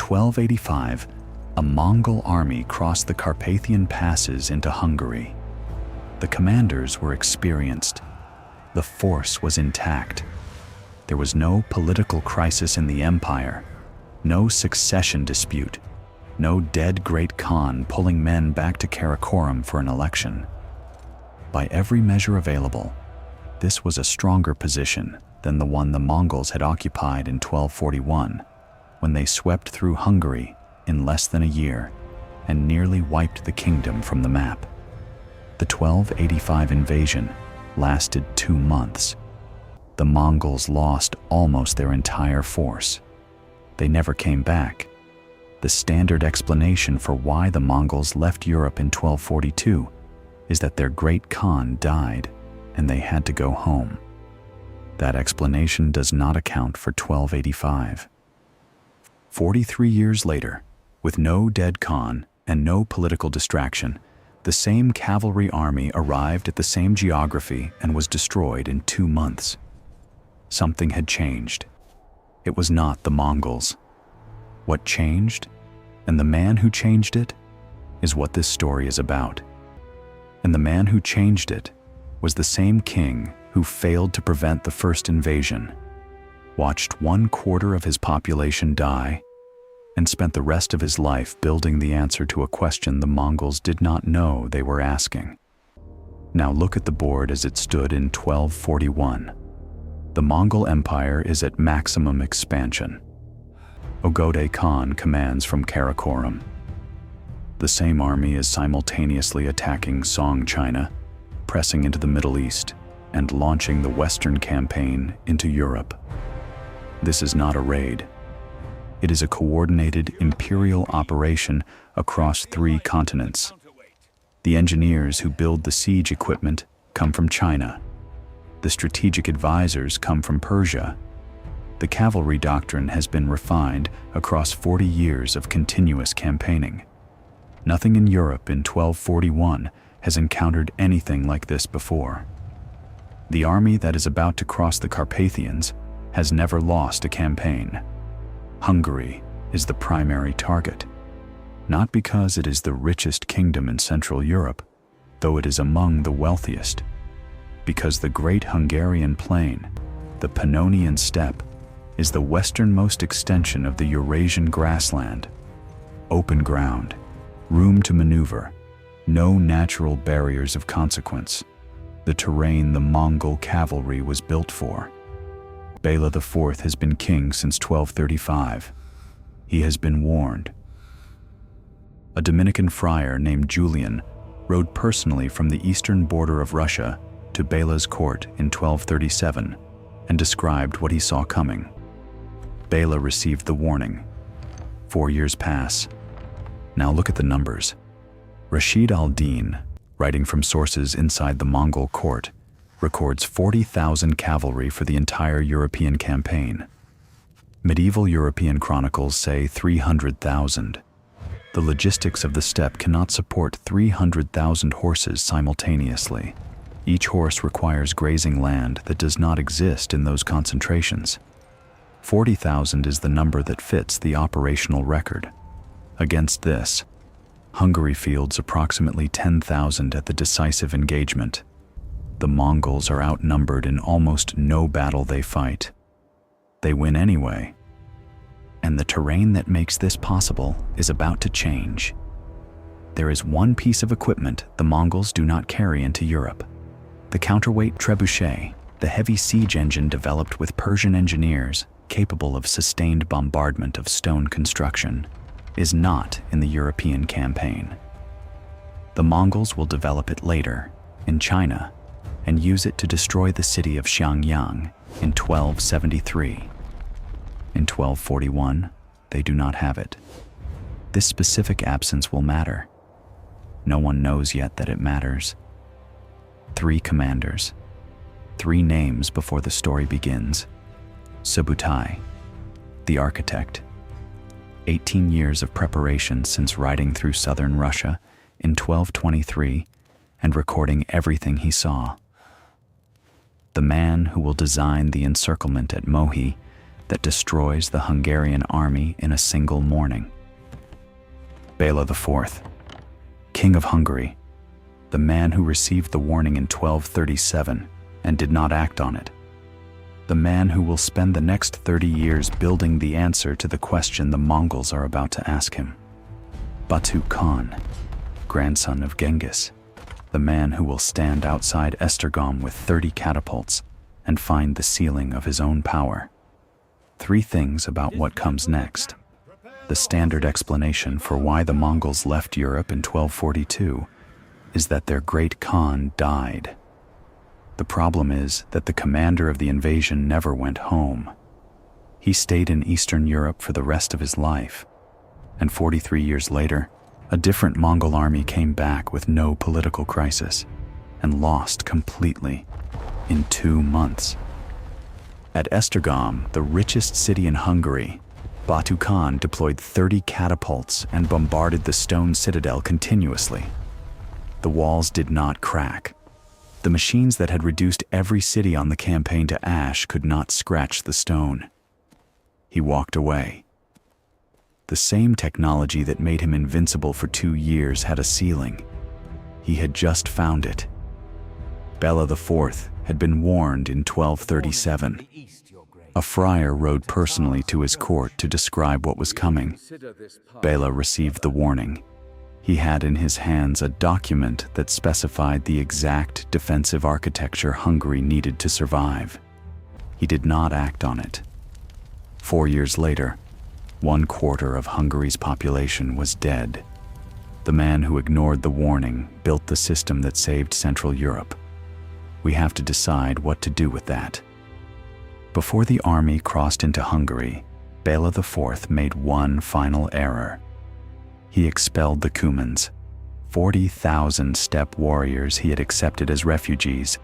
1285, a Mongol army crossed the Carpathian passes into Hungary. The commanders were experienced. The force was intact. There was no political crisis in the empire, no succession dispute, no dead great Khan pulling men back to Karakorum for an election. By every measure available, this was a stronger position than the one the Mongols had occupied in 1241, when they swept through Hungary in less than a year and nearly wiped the kingdom from the map. The 1285 invasion lasted 2 months. The Mongols lost almost their entire force. They never came back. The standard explanation for why the Mongols left Europe in 1242 is that their great Khan died and they had to go home. That explanation does not account for 1285. 43 years later, with no dead Khan and no political distraction, the same cavalry army arrived at the same geography and was destroyed in 2 months. Something had changed. It was not the Mongols. What changed, and the man who changed it, is what this story is about. And the man who changed it was the same king who failed to prevent the first invasion, watched 1/4 of his population die, and spent the rest of his life building the answer to a question the Mongols did not know they were asking. Now look at the board as it stood in 1241. The Mongol Empire is at maximum expansion. Ogode Khan commands from Karakorum. The same army is simultaneously attacking Song China, pressing into the Middle East, and launching the Western campaign into Europe. This is not a raid. It is a coordinated imperial operation across 3 continents. The engineers who build the siege equipment come from China. The strategic advisors come from Persia. The cavalry doctrine has been refined across 40 years of continuous campaigning. Nothing in Europe in 1241 has encountered anything like this before. The army that is about to cross the Carpathians has never lost a campaign. Hungary is the primary target, not because it is the richest kingdom in Central Europe, though it is among the wealthiest, because the great Hungarian plain, the Pannonian steppe, is the westernmost extension of the Eurasian grassland. Open ground, room to maneuver, no natural barriers of consequence. The terrain the Mongol cavalry was built for. Béla IV has been king since 1235. He has been warned. A Dominican friar named Julian rode personally from the eastern border of Russia to Béla's court in 1237 and described what he saw coming. Béla received the warning. 4 years pass. Now look at the numbers. Rashid al-Din, writing from sources inside the Mongol court, records 40,000 cavalry for the entire European campaign. Medieval European chronicles say 300,000. The logistics of the steppe cannot support 300,000 horses simultaneously. Each horse requires grazing land that does not exist in those concentrations. 40,000 is the number that fits the operational record. Against this, Hungary fields approximately 10,000 at the decisive engagement. The Mongols are outnumbered in almost no battle they fight. They win anyway. And the terrain that makes this possible is about to change. There is one piece of equipment the Mongols do not carry into Europe. The counterweight trebuchet, the heavy siege engine developed with Persian engineers capable of sustained bombardment of stone construction, is not in the European campaign. The Mongols will develop it later, in China, and use it to destroy the city of Xiangyang in 1273. In 1241, they do not have it. This specific absence will matter. No one knows yet that it matters. 3 commanders, 3 names before the story begins. Subutai, the architect. 18 years of preparation since riding through southern Russia in 1223 and recording everything he saw. The man who will design the encirclement at Mohi that destroys the Hungarian army in a single morning. Béla IV, King of Hungary, the man who received the warning in 1237 and did not act on it. The man who will spend the next 30 years building the answer to the question the Mongols are about to ask him. Batu Khan, grandson of Genghis, the man who will stand outside Esztergom with 30 catapults and find the ceiling of his own power. 3 things about what comes next. The standard explanation for why the Mongols left Europe in 1242 is that their great Khan died. The problem is that the commander of the invasion never went home. He stayed in Eastern Europe for the rest of his life, and 43 years later, a different Mongol army came back with no political crisis and lost completely in 2 months. At Esztergom, the richest city in Hungary, Batu Khan deployed 30 catapults and bombarded the stone citadel continuously. The walls did not crack. The machines that had reduced every city on the campaign to ash could not scratch the stone. He walked away. The same technology that made him invincible for 2 years had a ceiling. He had just found it. Béla IV had been warned in 1237. A friar rode personally to his court to describe what was coming. Béla received the warning. He had in his hands a document that specified the exact defensive architecture Hungary needed to survive. He did not act on it. 4 years later, 1/4 of Hungary's population was dead. The man who ignored the warning built the system that saved Central Europe. We have to decide what to do with that. Before the army crossed into Hungary, Béla IV made one final error. He expelled the Cumans, 40,000 steppe warriors he had accepted as refugees,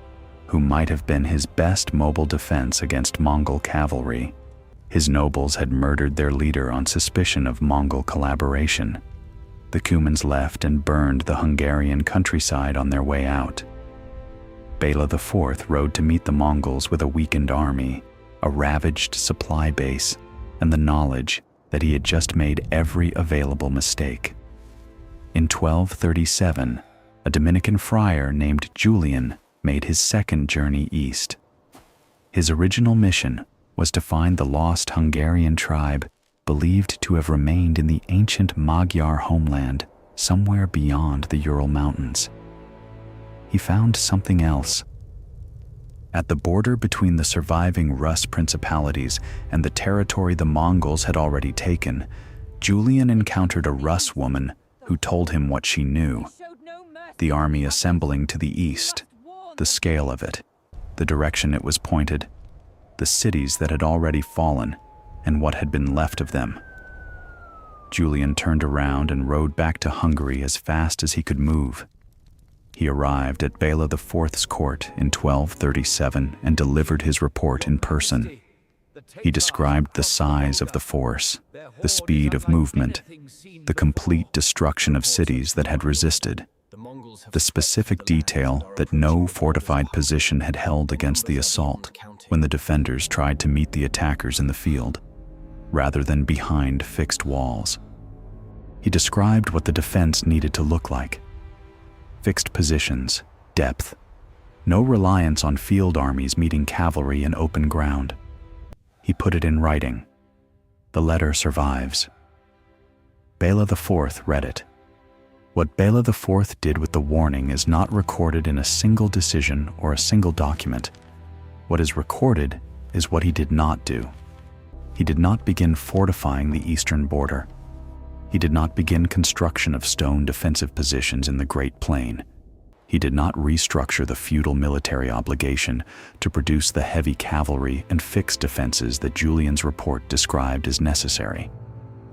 who might have been his best mobile defense against Mongol cavalry. His nobles had murdered their leader on suspicion of Mongol collaboration. The Cumans left and burned the Hungarian countryside on their way out. Béla IV rode to meet the Mongols with a weakened army, a ravaged supply base, and the knowledge that he had just made every available mistake. In 1237, a Dominican friar named Julian made his second journey east. His original mission was to find the lost Hungarian tribe believed to have remained in the ancient Magyar homeland somewhere beyond the Ural Mountains. He found something else. At the border between the surviving Rus principalities and the territory the Mongols had already taken, Julian encountered a Rus woman who told him what she knew. The army assembling to the east, the scale of it, the direction it was pointed, the cities that had already fallen, and what had been left of them. Julian turned around and rode back to Hungary as fast as he could move. He arrived at Béla IV's court in 1237 and delivered his report in person. He described the size of the force, the speed of movement, the complete destruction of cities that had resisted, the specific detail that no fortified position had held against the assault when the defenders tried to meet the attackers in the field, rather than behind fixed walls. He described what the defense needed to look like. Fixed positions, depth, no reliance on field armies meeting cavalry in open ground. He put it in writing. The letter survives. Béla IV read it. What Béla IV did with the warning is not recorded in a single decision or a single document. What is recorded is what he did not do. He did not begin fortifying the eastern border. He did not begin construction of stone defensive positions in the Great Plain. He did not restructure the feudal military obligation to produce the heavy cavalry and fixed defenses that Julian's report described as necessary.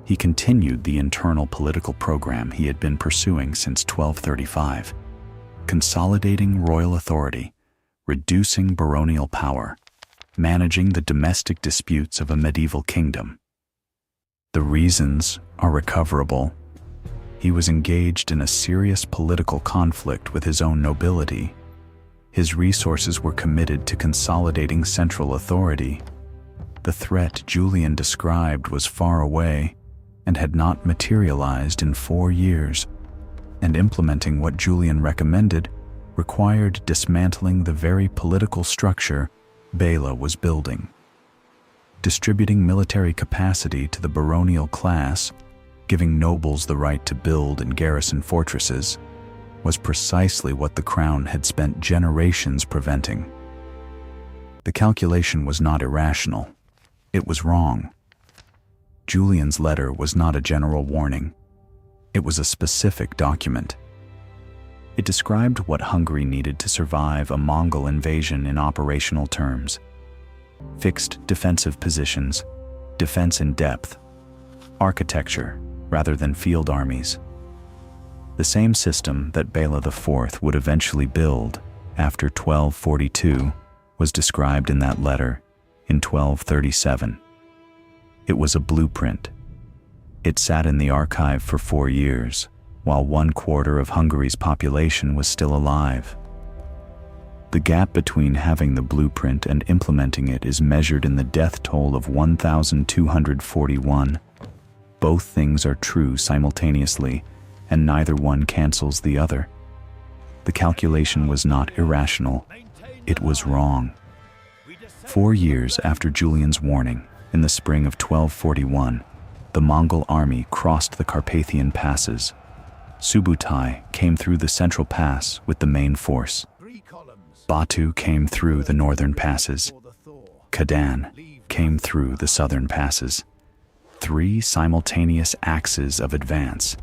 He continued the internal political program he had been pursuing since 1235, consolidating royal authority, reducing baronial power, managing the domestic disputes of a medieval kingdom. The reasons are recoverable. He was engaged in a serious political conflict with his own nobility. His resources were committed to consolidating central authority. The threat Julian described was far away and had not materialized in 4 years, and implementing what Julian recommended required dismantling the very political structure Béla was building. Distributing military capacity to the baronial class, giving nobles the right to build and garrison fortresses, was precisely what the crown had spent generations preventing. The calculation was not irrational. It was wrong. Julian's letter was not a general warning. It was a specific document. It described what Hungary needed to survive a Mongol invasion in operational terms. Fixed defensive positions, defense in depth, architecture rather than field armies. The same system that Béla IV would eventually build after 1242 was described in that letter in 1237. It was a blueprint. It sat in the archive for 4 years, while 1/4 of Hungary's population was still alive. The gap between having the blueprint and implementing it is measured in the death toll of 1,241. Both things are true simultaneously, and neither one cancels the other. The calculation was not irrational. It was wrong. 4 years after Julian's warning, in the spring of 1241, the Mongol army crossed the Carpathian passes. Subutai came through the central pass with the main force. Batu came through the northern passes. Kadan came through the southern passes. 3 simultaneous axes of advance,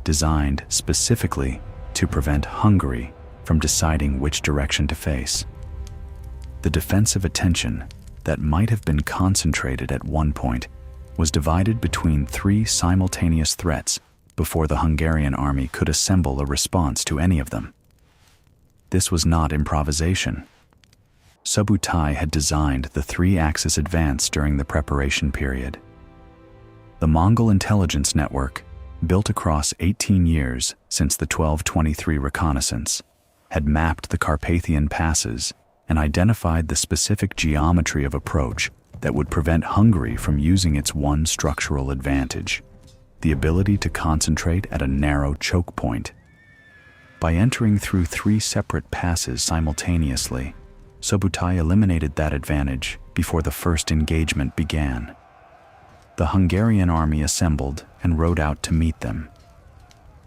designed specifically to prevent Hungary from deciding which direction to face. The defensive attention that might have been concentrated at one point was divided between 3 simultaneous threats before the Hungarian army could assemble a response to any of them. This was not improvisation. Subutai had designed the 3-axis advance during the preparation period. The Mongol intelligence network, built across 18 years since the 1223 reconnaissance, had mapped the Carpathian passes and identified the specific geometry of approach that would prevent Hungary from using its one structural advantage, the ability to concentrate at a narrow choke point. By entering through 3 separate passes simultaneously, Subutai eliminated that advantage before the first engagement began. The Hungarian army assembled and rode out to meet them.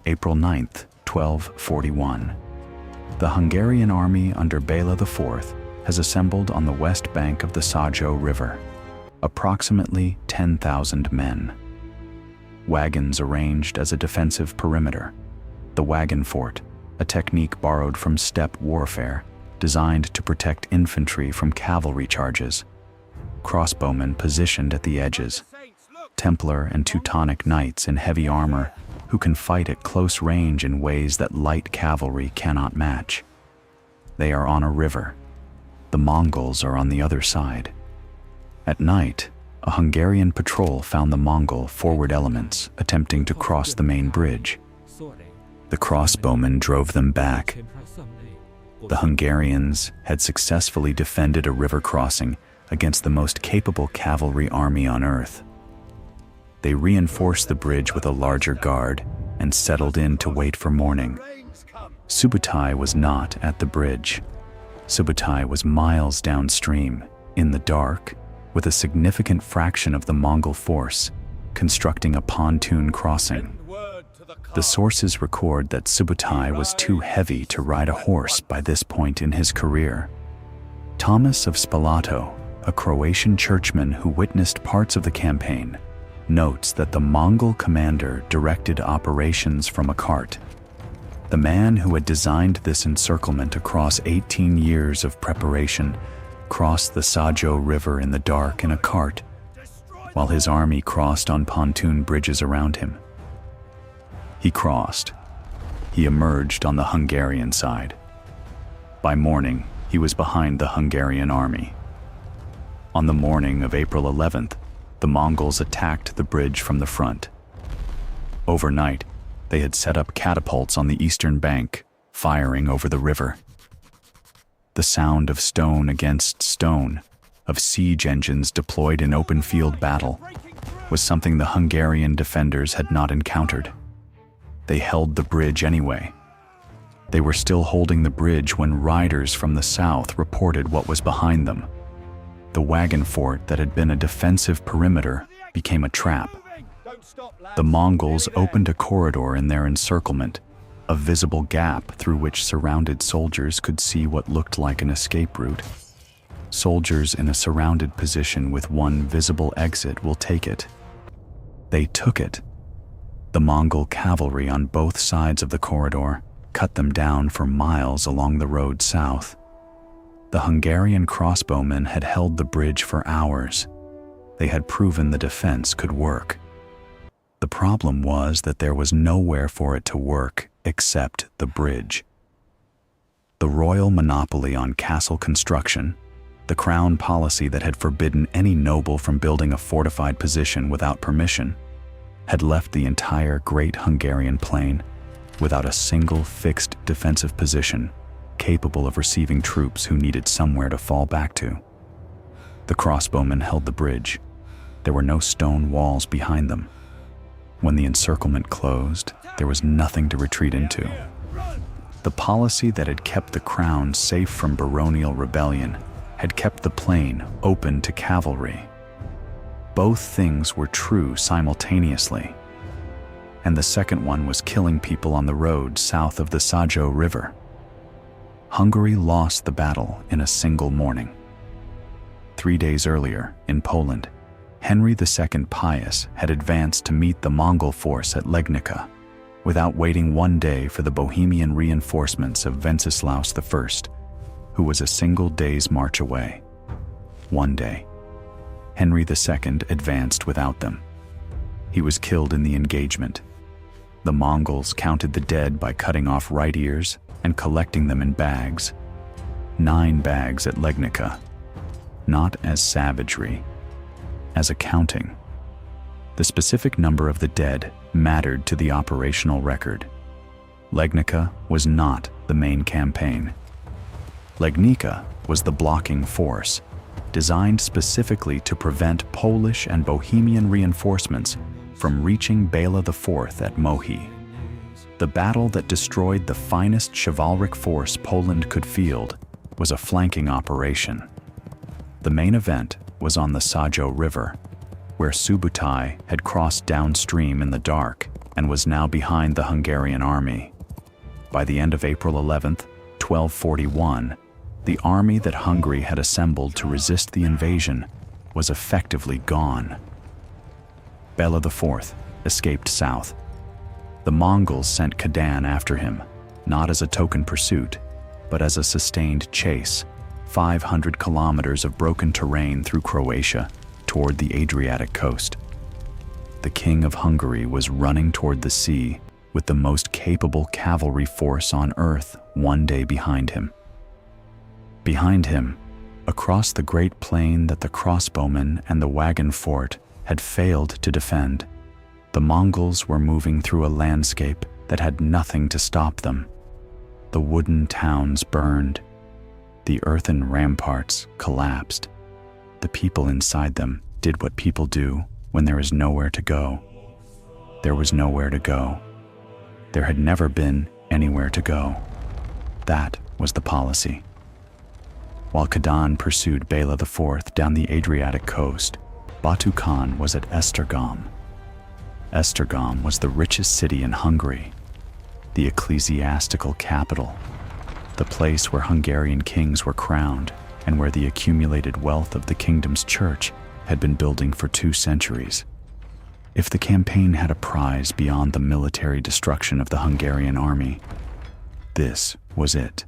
April 9th, 1241. The Hungarian army under Béla IV has assembled on the west bank of the Sajó River, approximately 10,000 men. Wagons arranged as a defensive perimeter. The wagon fort, a technique borrowed from steppe warfare, designed to protect infantry from cavalry charges. Crossbowmen positioned at the edges. Templar and Teutonic knights in heavy armor who can fight at close range in ways that light cavalry cannot match. They are on a river. The Mongols are on the other side. At night, a Hungarian patrol found the Mongol forward elements attempting to cross the main bridge. The crossbowmen drove them back. The Hungarians had successfully defended a river crossing against the most capable cavalry army on earth. They reinforced the bridge with a larger guard and settled in to wait for morning. Subutai was not at the bridge. Subutai was miles downstream, in the dark, with a significant fraction of the Mongol force, constructing a pontoon crossing. The sources record that Subutai was too heavy to ride a horse by this point in his career. Thomas of Spalato, a Croatian churchman who witnessed parts of the campaign, notes that the Mongol commander directed operations from a cart. The man who had designed this encirclement across 18 years of preparation crossed the Sajó River in the dark in a cart, while his army crossed on pontoon bridges around him. He crossed. He emerged on the Hungarian side. By morning, he was behind the Hungarian army. On the morning of April 11th, the Mongols attacked the bridge from the front. Overnight, they had set up catapults on the eastern bank, firing over the river. The sound of stone against stone, of siege engines deployed in open field battle was something the Hungarian defenders had not encountered. They held the bridge anyway. They were still holding the bridge when riders from the south reported what was behind them. The wagon fort that had been a defensive perimeter became a trap. The Mongols opened a corridor in their encirclement, a visible gap through which surrounded soldiers could see what looked like an escape route. Soldiers in a surrounded position with one visible exit will take it. They took it. The Mongol cavalry on both sides of the corridor cut them down for miles along the road south. The Hungarian crossbowmen had held the bridge for hours. They had proven the defense could work. The problem was that there was nowhere for it to work except the bridge. The royal monopoly on castle construction, the crown policy that had forbidden any noble from building a fortified position without permission, had left the entire Great Hungarian Plain without a single fixed defensive position capable of receiving troops who needed somewhere to fall back to. The crossbowmen held the bridge. There were no stone walls behind them. When the encirclement closed, there was nothing to retreat into. The policy that had kept the crown safe from baronial rebellion had kept the plain open to cavalry. Both things were true simultaneously. And the second one was killing people on the road south of the Sajó River. Hungary lost the battle in a single morning. 3 days earlier, in Poland, Henry II Pius had advanced to meet the Mongol force at Legnica, without waiting 1 day for the Bohemian reinforcements of Wenceslaus I, who was a single day's march away. 1 day. Henry II advanced without them. He was killed in the engagement. The Mongols counted the dead by cutting off right ears and collecting them in bags. 9 bags at Legnica. Not as savagery, as accounting. The specific number of the dead mattered to the operational record. Legnica was not the main campaign. Legnica was the blocking force, designed specifically to prevent Polish and Bohemian reinforcements from reaching Béla IV at Mohi. The battle that destroyed the finest chivalric force Poland could field was a flanking operation. The main event was on the Sajó River, where Subutai had crossed downstream in the dark and was now behind the Hungarian army. By the end of April 11th, 1241, the army that Hungary had assembled to resist the invasion was effectively gone. Béla IV escaped south. The Mongols sent Khadan after him, not as a token pursuit, but as a sustained chase, 500 kilometers of broken terrain through Croatia toward the Adriatic coast. The King of Hungary was running toward the sea with the most capable cavalry force on earth 1 day behind him. Behind him, across the great plain that the crossbowmen and the wagon fort had failed to defend, the Mongols were moving through a landscape that had nothing to stop them. The wooden towns burned. The earthen ramparts collapsed. The people inside them did what people do when there is nowhere to go. There was nowhere to go. There had never been anywhere to go. That was the policy. While Khadan pursued Béla IV down the Adriatic coast, Batu Khan was at Esztergom. Esztergom was the richest city in Hungary, the ecclesiastical capital, the place where Hungarian kings were crowned and where the accumulated wealth of the kingdom's church had been building for 2 centuries. If the campaign had a prize beyond the military destruction of the Hungarian army, this was it.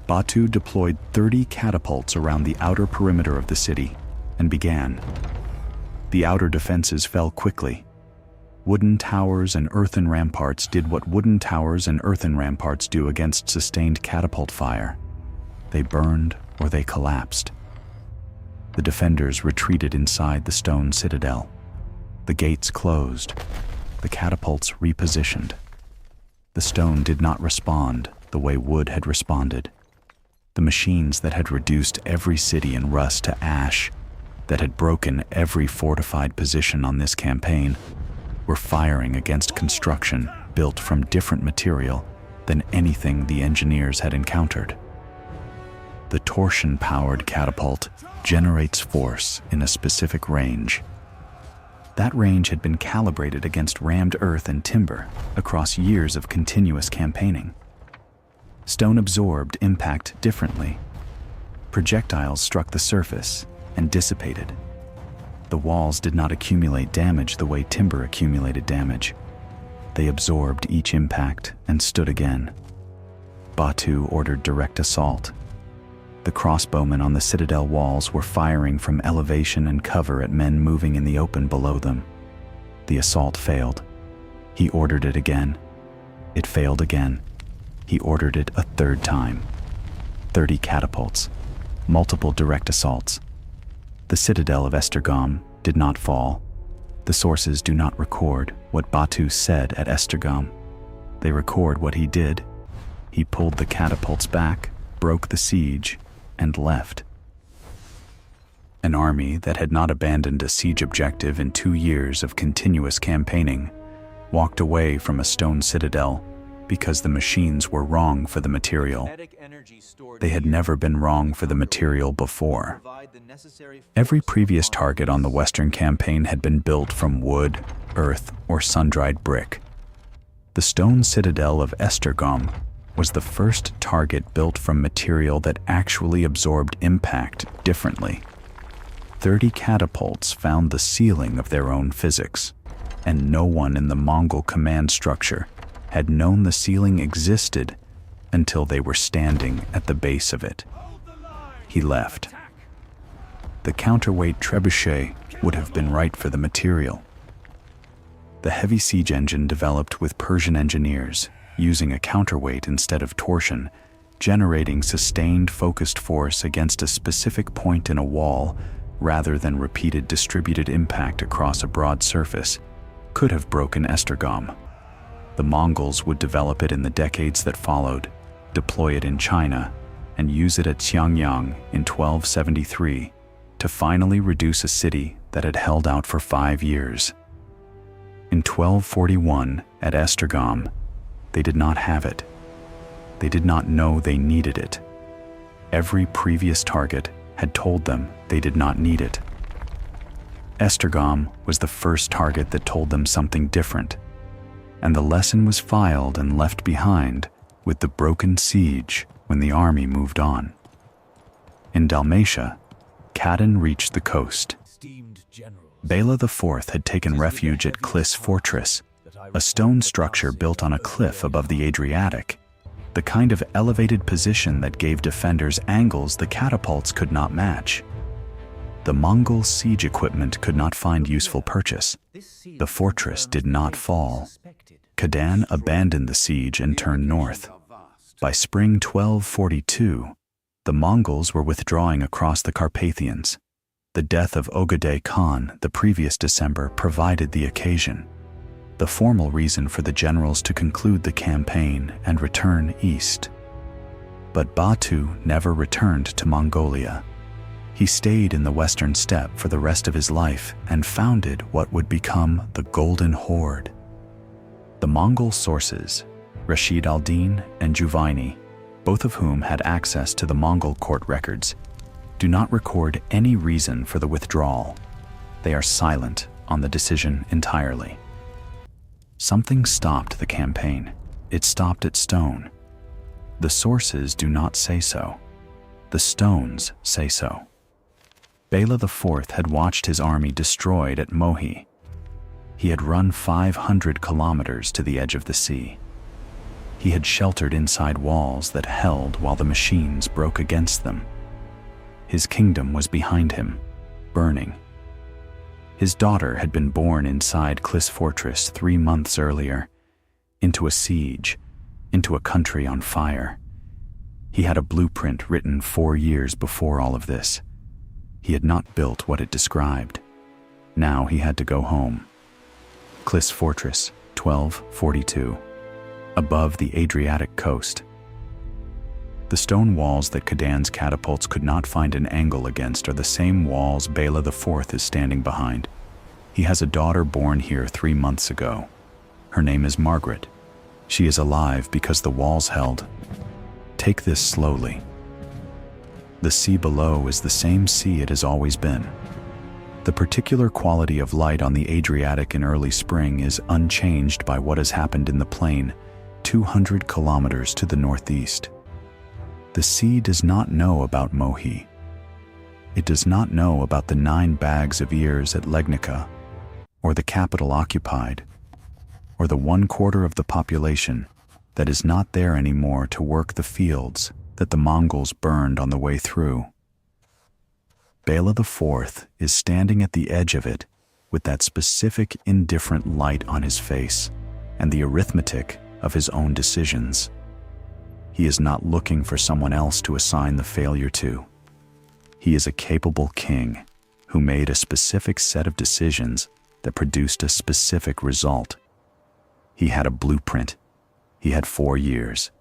Batu deployed 30 catapults around the outer perimeter of the city and began. The outer defenses fell quickly. Wooden towers and earthen ramparts did what wooden towers and earthen ramparts do against sustained catapult fire. They burned or they collapsed. The defenders retreated inside the stone citadel. The gates closed. The catapults repositioned. The stone did not respond the way wood had responded. The machines that had reduced every city in Rus to ash, that had broken every fortified position on this campaign, were firing against construction built from different material than anything the engineers had encountered. The torsion-powered catapult generates force in a specific range. That range had been calibrated against rammed earth and timber across years of continuous campaigning. Stone absorbed impact differently. Projectiles struck the surface and dissipated. The walls did not accumulate damage the way timber accumulated damage. They absorbed each impact and stood again. Batu ordered direct assault. The crossbowmen on the citadel walls were firing from elevation and cover at men moving in the open below them. The assault failed. He ordered it again. It failed again. He ordered it a third time. 30 catapults, multiple direct assaults. The citadel of Esztergom did not fall. The sources do not record what Batu said at Esztergom. They record what he did. He pulled the catapults back, broke the siege, and left. An army that had not abandoned a siege objective in 2 years of continuous campaigning walked away from a stone citadel because the machines were wrong for the material. They had never been wrong for the material before. Every previous target on the Western campaign had been built from wood, earth, or sun-dried brick. The stone citadel of Esztergom was the first target built from material that actually absorbed impact differently. 30 catapults found the ceiling of their own physics, and no one in the Mongol command structure had known the ceiling existed until they were standing at the base of it. He left. The counterweight trebuchet would have been right for the material. The heavy siege engine developed with Persian engineers, using a counterweight instead of torsion, generating sustained focused force against a specific point in a wall rather than repeated distributed impact across a broad surface, could have broken Esztergom. The Mongols would develop it in the decades that followed, deploy it in China, and use it at Xiangyang in 1273 to finally reduce a city that had held out for 5 years. In 1241, at Esztergom, they did not have it. They did not know they needed it. Every previous target had told them they did not need it. Esztergom was the first target that told them something different, and the lesson was filed and left behind with the broken siege when the army moved on. In Dalmatia, Khadan reached the coast. Béla IV had taken refuge at Klis Fortress, a stone structure built on a cliff above the Adriatic, the kind of elevated position that gave defenders angles the catapults could not match. The Mongol siege equipment could not find useful purchase. The fortress did not fall. Khadan abandoned the siege and turned north. By spring 1242, the Mongols were withdrawing across the Carpathians. The death of Ogedei Khan the previous December provided the occasion, the formal reason for the generals to conclude the campaign and return east. But Batu never returned to Mongolia. He stayed in the western steppe for the rest of his life and founded what would become the Golden Horde. The Mongol sources, Rashid al-Din and Juvaini, both of whom had access to the Mongol court records, do not record any reason for the withdrawal. They are silent on the decision entirely. Something stopped the campaign. It stopped at stone. The sources do not say so. The stones say so. Béla IV had watched his army destroyed at Mohi. He had run 500 kilometers to the edge of the sea. He had sheltered inside walls that held while the machines broke against them. His kingdom was behind him, burning. His daughter had been born inside Klis Fortress 3 months earlier, into a siege, into a country on fire. He had a blueprint written 4 years before all of this. He had not built what it described. Now he had to go home. Klis Fortress, 1242, above the Adriatic coast. The stone walls that Kadan's catapults could not find an angle against are the same walls Béla IV is standing behind. He has a daughter born here 3 months ago. Her name is Margaret. She is alive because the walls held. Take this slowly. The sea below is the same sea it has always been. The particular quality of light on the Adriatic in early spring is unchanged by what has happened in the plain 200 kilometers to the northeast. The sea does not know about Mohi. It does not know about the 9 bags of ears at Legnica, or the capital occupied, or the 1/4 of the population that is not there anymore to work the fields that the Mongols burned on the way through. Béla IV is standing at the edge of it with that specific indifferent light on his face and the arithmetic of his own decisions. He is not looking for someone else to assign the failure to. He is a capable king who made a specific set of decisions that produced a specific result. He had a blueprint. He had 4 years.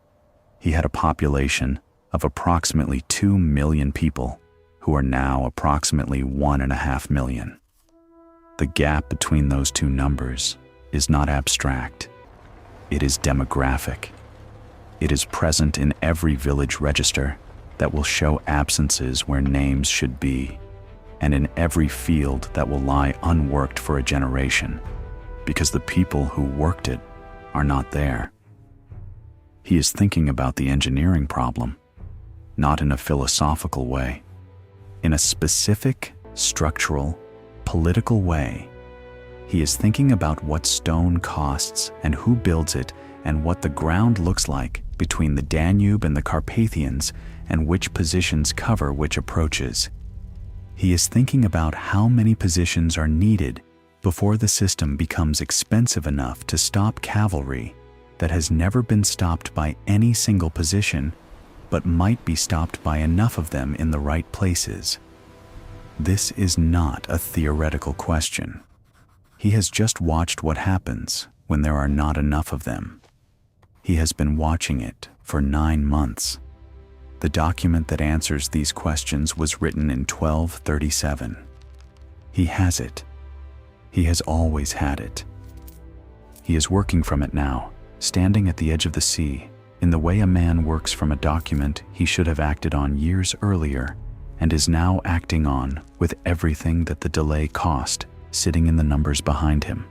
He had a population of approximately 2 million people who are now approximately 1.5 million. The gap between those two numbers is not abstract. It is demographic. It is present in every village register that will show absences where names should be, and in every field that will lie unworked for a generation, because the people who worked it are not there. He is thinking about the engineering problem, not in a philosophical way, in a specific, structural, political way. He is thinking about what stone costs and who builds it and what the ground looks like between the Danube and the Carpathians and which positions cover which approaches. He is thinking about how many positions are needed before the system becomes expensive enough to stop cavalry that has never been stopped by any single position, but might be stopped by enough of them in the right places. This is not a theoretical question. He has just watched what happens when there are not enough of them. He has been watching it for 9 months. The document that answers these questions was written in 1237. He has it. He has always had it. He is working from it now, standing at the edge of the sea, in the way a man works from a document he should have acted on years earlier and is now acting on with everything that the delay cost sitting in the numbers behind him.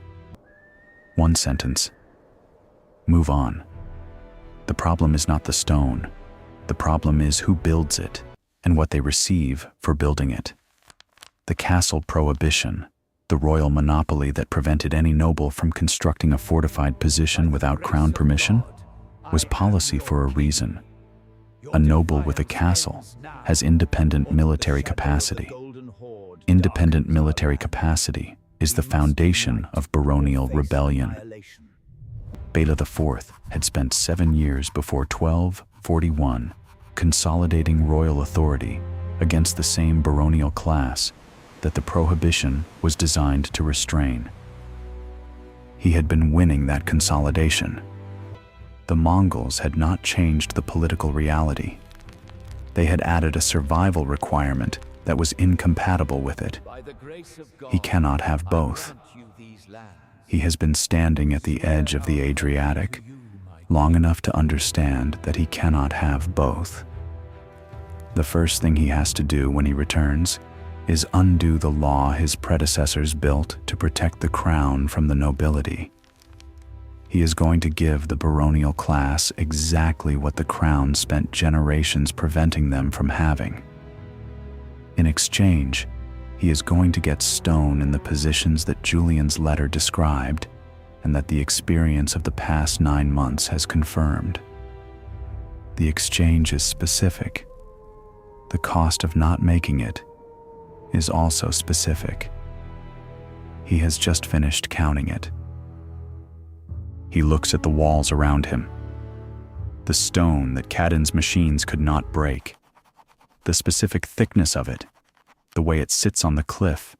1 sentence. Move on. The problem is not the stone. The problem is who builds it and what they receive for building it. The castle prohibition, the royal monopoly that prevented any noble from constructing a fortified position without crown permission, was policy for a reason. A noble with a castle has independent military capacity. Independent military capacity is the foundation of baronial rebellion. Béla IV had spent 7 years before 1241 consolidating royal authority against the same baronial class that the prohibition was designed to restrain. He had been winning that consolidation. The Mongols had not changed the political reality. They had added a survival requirement that was incompatible with it. He cannot have both. He has been standing at the edge of the Adriatic long enough to understand that he cannot have both. The first thing he has to do when he returns is undo the law his predecessors built to protect the crown from the nobility. He is going to give the baronial class exactly what the crown spent generations preventing them from having. In exchange, he is going to get stone in the positions that Julian's letter described and that the experience of the past 9 months has confirmed. The exchange is specific. The cost of not making it is also specific. He has just finished counting it. He looks at the walls around him. The stone that Kadan's machines could not break. The specific thickness of it. The way it sits on the cliff.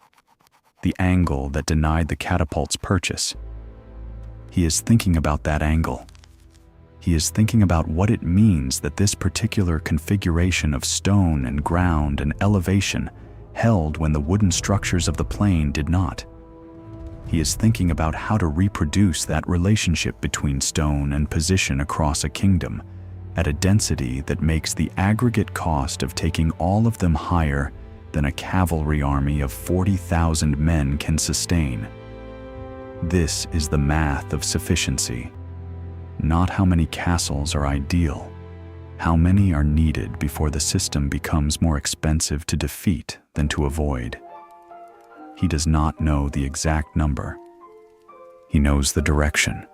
The angle that denied the catapult's purchase. He is thinking about that angle. He is thinking about what it means that this particular configuration of stone and ground and elevation held when the wooden structures of the plain did not. He is thinking about how to reproduce that relationship between stone and position across a kingdom at a density that makes the aggregate cost of taking all of them higher than a cavalry army of 40,000 men can sustain. This is the math of sufficiency. Not how many castles are ideal, how many are needed before the system becomes more expensive to defeat than to avoid. He does not know the exact number. He knows the direction.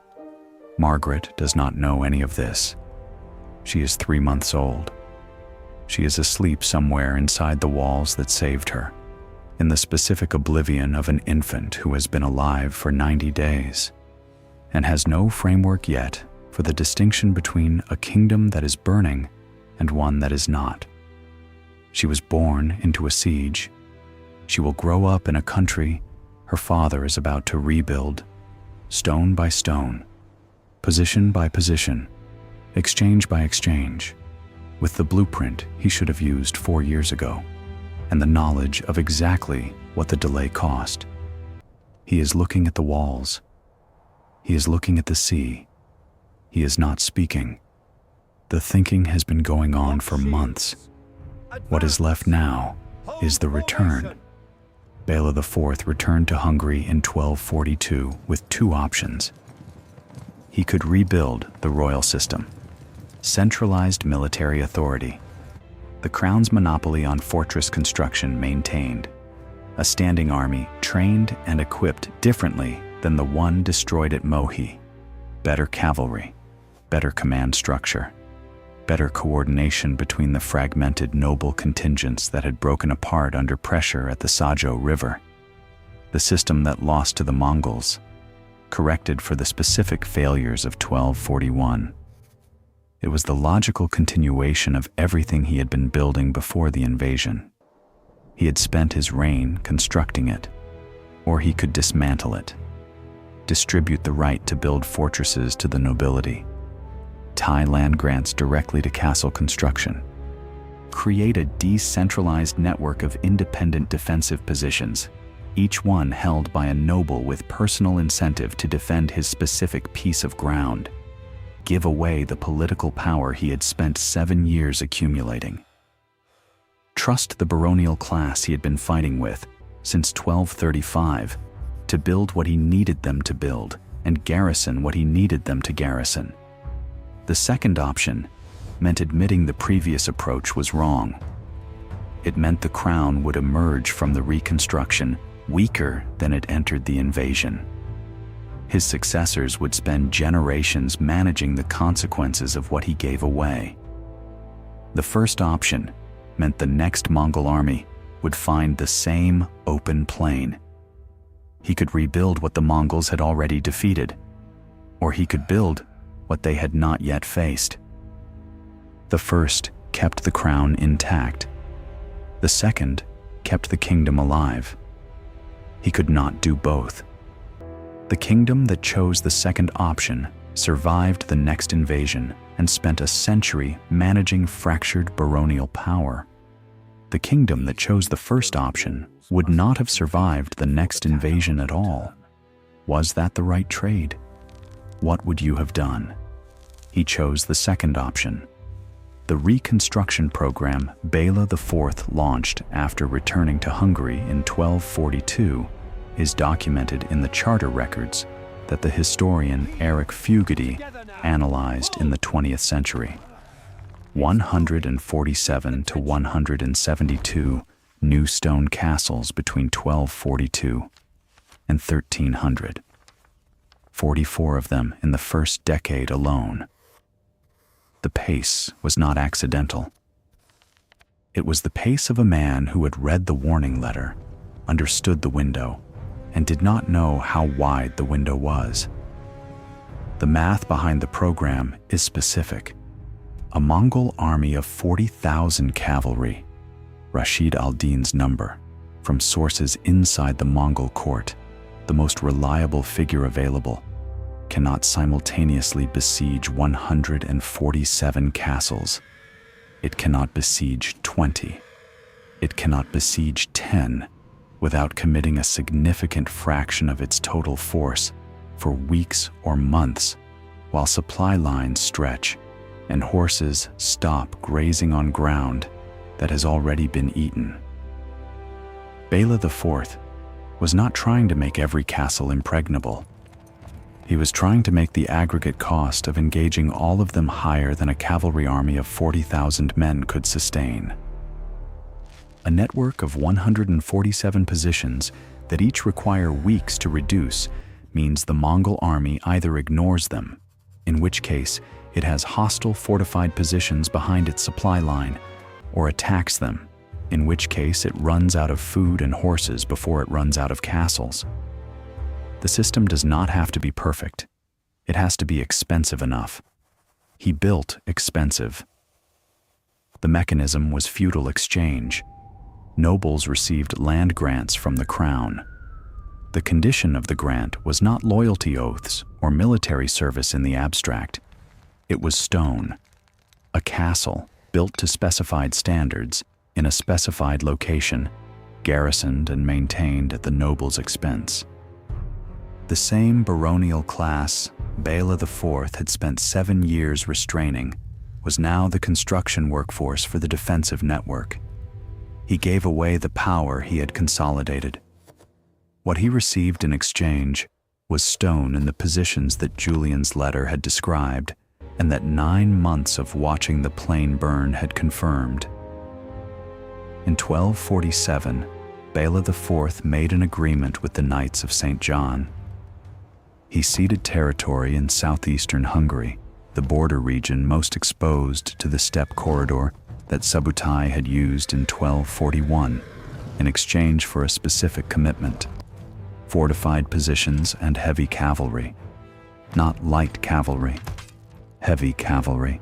Margaret does not know any of this. She is 3 months old. She is asleep somewhere inside the walls that saved her, in the specific oblivion of an infant who has been alive for 90 days, and has no framework yet for the distinction between a kingdom that is burning and one that is not. She was born into a siege. She will grow up in a country her father is about to rebuild, stone by stone, position by position, exchange by exchange, with the blueprint he should have used 4 years ago, and the knowledge of exactly what the delay cost. He is looking at the walls. He is looking at the sea. He is not speaking. The thinking has been going on for months. What is left now is the return. Béla IV returned to Hungary in 1242 with 2 options. He could rebuild the royal system, centralized military authority, the crown's monopoly on fortress construction maintained, a standing army trained and equipped differently than the one destroyed at Mohi, better cavalry, better command structure, better coordination between the fragmented noble contingents that had broken apart under pressure at the Sajó River, the system that lost to the Mongols, corrected for the specific failures of 1241. It was the logical continuation of everything he had been building before the invasion. He had spent his reign constructing it, or he could dismantle it, distribute the right to build fortresses to the nobility, tie land grants directly to castle construction, create a decentralized network of independent defensive positions, each one held by a noble with personal incentive to defend his specific piece of ground, give away the political power he had spent 7 years accumulating. Trust the baronial class he had been fighting with since 1235 to build what he needed them to build and garrison what he needed them to garrison. The second option meant admitting the previous approach was wrong. It meant the crown would emerge from the reconstruction weaker than it entered the invasion. His successors would spend generations managing the consequences of what he gave away. The first option meant the next Mongol army would find the same open plain. He could rebuild what the Mongols had already defeated, or he could build what they had not yet faced. The first kept the crown intact. The second kept the kingdom alive. He could not do both. The kingdom that chose the second option survived the next invasion and spent a century managing fractured baronial power. The kingdom that chose the first option would not have survived the next invasion at all. Was that the right trade? What would you have done? He chose the second option. The reconstruction program Béla IV launched after returning to Hungary in 1242 is documented in the charter records that the historian Eric Fugedy analyzed in the 20th century. 147 to 172 new stone castles between 1242 and 1300. 44 of them in the first decade alone. The pace was not accidental. It was the pace of a man who had read the warning letter, understood the window, and did not know how wide the window was. The math behind the program is specific. A Mongol army of 40,000 cavalry, Rashid al-Din's number, from sources inside the Mongol court, the most reliable figure available, cannot simultaneously besiege 147 castles. It cannot besiege 20. It cannot besiege 10 without committing a significant fraction of its total force for weeks or months, while supply lines stretch and horses stop grazing on ground that has already been eaten. Béla IV was not trying to make every castle impregnable. He was trying to make the aggregate cost of engaging all of them higher than a cavalry army of 40,000 men could sustain. A network of 147 positions that each require weeks to reduce means the Mongol army either ignores them, in which case it has hostile fortified positions behind its supply line, or attacks them, in which case it runs out of food and horses before it runs out of castles. The system does not have to be perfect. It has to be expensive enough. He built expensive. The mechanism was feudal exchange. Nobles received land grants from the crown. The condition of the grant was not loyalty oaths or military service in the abstract. It was stone, a castle built to specified standards in a specified location, garrisoned and maintained at the noble's expense. The same baronial class Béla IV had spent 7 years restraining was now the construction workforce for the defensive network. He gave away the power he had consolidated. What he received in exchange was stone in the positions that Julian's letter had described and that 9 months of watching the plain burn had confirmed. In 1247, Béla IV made an agreement with the Knights of St. John. He ceded territory in southeastern Hungary, the border region most exposed to the steppe corridor that Subutai had used in 1241, in exchange for a specific commitment: fortified positions and heavy cavalry. Not light cavalry, heavy cavalry,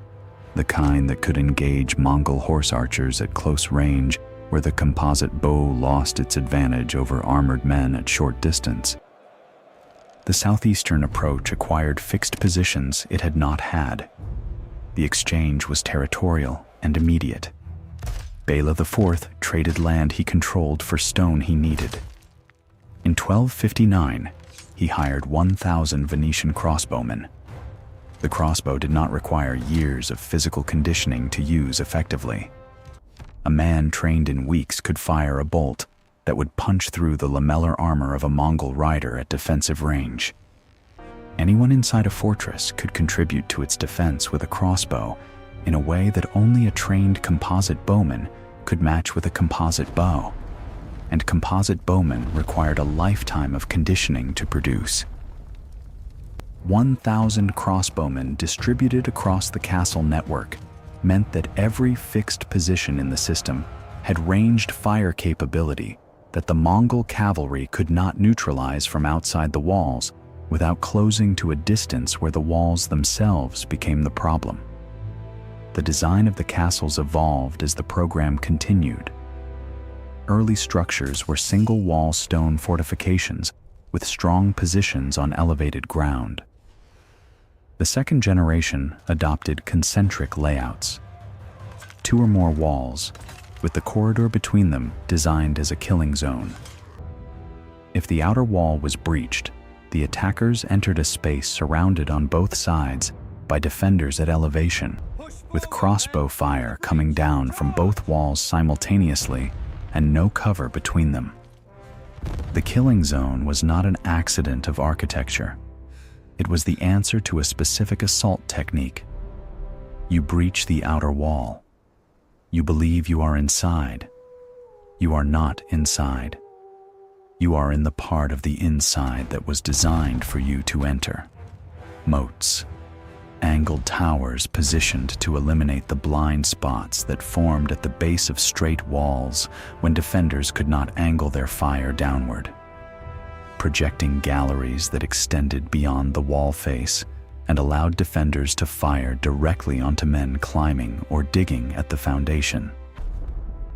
the kind that could engage Mongol horse archers at close range where the composite bow lost its advantage over armored men at short distance. The southeastern approach acquired fixed positions it had not had. The exchange was territorial and immediate. Béla IV traded land he controlled for stone he needed. In 1259, he hired 1,000 Venetian crossbowmen. The crossbow did not require years of physical conditioning to use effectively. A man trained in weeks could fire a bolt that would punch through the lamellar armor of a Mongol rider at defensive range. Anyone inside a fortress could contribute to its defense with a crossbow in a way that only a trained composite bowman could match with a composite bow, and composite bowmen required a lifetime of conditioning to produce. 1,000 crossbowmen distributed across the castle network meant that every fixed position in the system had ranged fire capability that the Mongol cavalry could not neutralize from outside the walls without closing to a distance where the walls themselves became the problem. The design of the castles evolved as the program continued. Early structures were single-wall stone fortifications with strong positions on elevated ground. The second generation adopted concentric layouts. 2 or more walls, with the corridor between them designed as a killing zone. If the outer wall was breached, the attackers entered a space surrounded on both sides by defenders at elevation, with crossbow fire coming down from both walls simultaneously and no cover between them. The killing zone was not an accident of architecture. It was the answer to a specific assault technique. You breach the outer wall. You believe you are inside. You are not inside. You are in the part of the inside that was designed for you to enter. Moats. Angled towers positioned to eliminate the blind spots that formed at the base of straight walls when defenders could not angle their fire downward. Projecting galleries that extended beyond the wall face and allowed defenders to fire directly onto men climbing or digging at the foundation.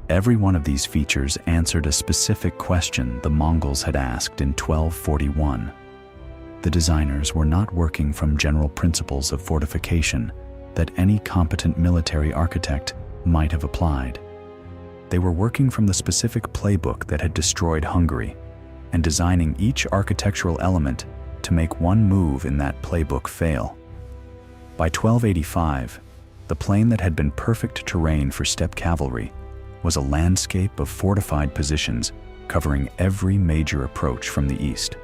Every one of these features answered a specific question the Mongols had asked in 1241. The designers were not working from general principles of fortification that any competent military architect might have applied. They were working from the specific playbook that had destroyed Hungary and designing each architectural element to make one move in that playbook fail. By 1285, the plain that had been perfect terrain for steppe cavalry was a landscape of fortified positions covering every major approach from the east.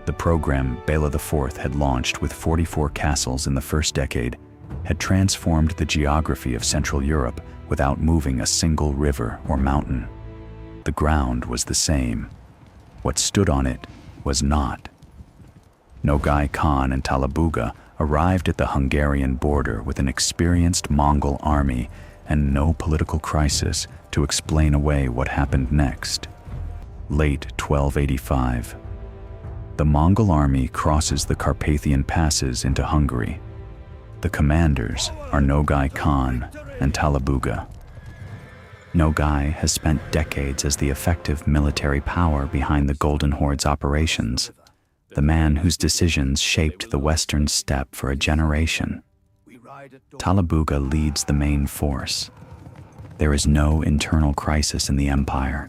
The program Béla IV had launched with 44 castles in the first decade had transformed the geography of Central Europe without moving a single river or mountain. The ground was the same. What stood on it was not. Nogai Khan and Talabuga arrived at the Hungarian border with an experienced Mongol army and no political crisis to explain away what happened next. Late 1285. The Mongol army crosses the Carpathian passes into Hungary. The commanders are Nogai Khan and Talabuga. Nogai has spent decades as the effective military power behind the Golden Horde's operations, the man whose decisions shaped the western steppe for a generation. Talabuga leads the main force. There is no internal crisis in the empire,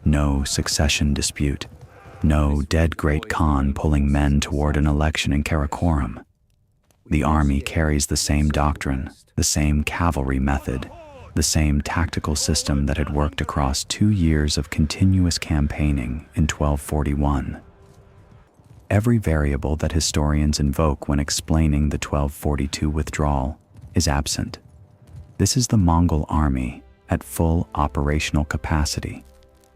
no succession dispute, no dead great Khan pulling men toward an election in Karakoram. The army carries the same doctrine, the same cavalry method, the same tactical system that had worked across 2 years of continuous campaigning in 1241. Every variable that historians invoke when explaining the 1242 withdrawal is absent. This is the Mongol army at full operational capacity,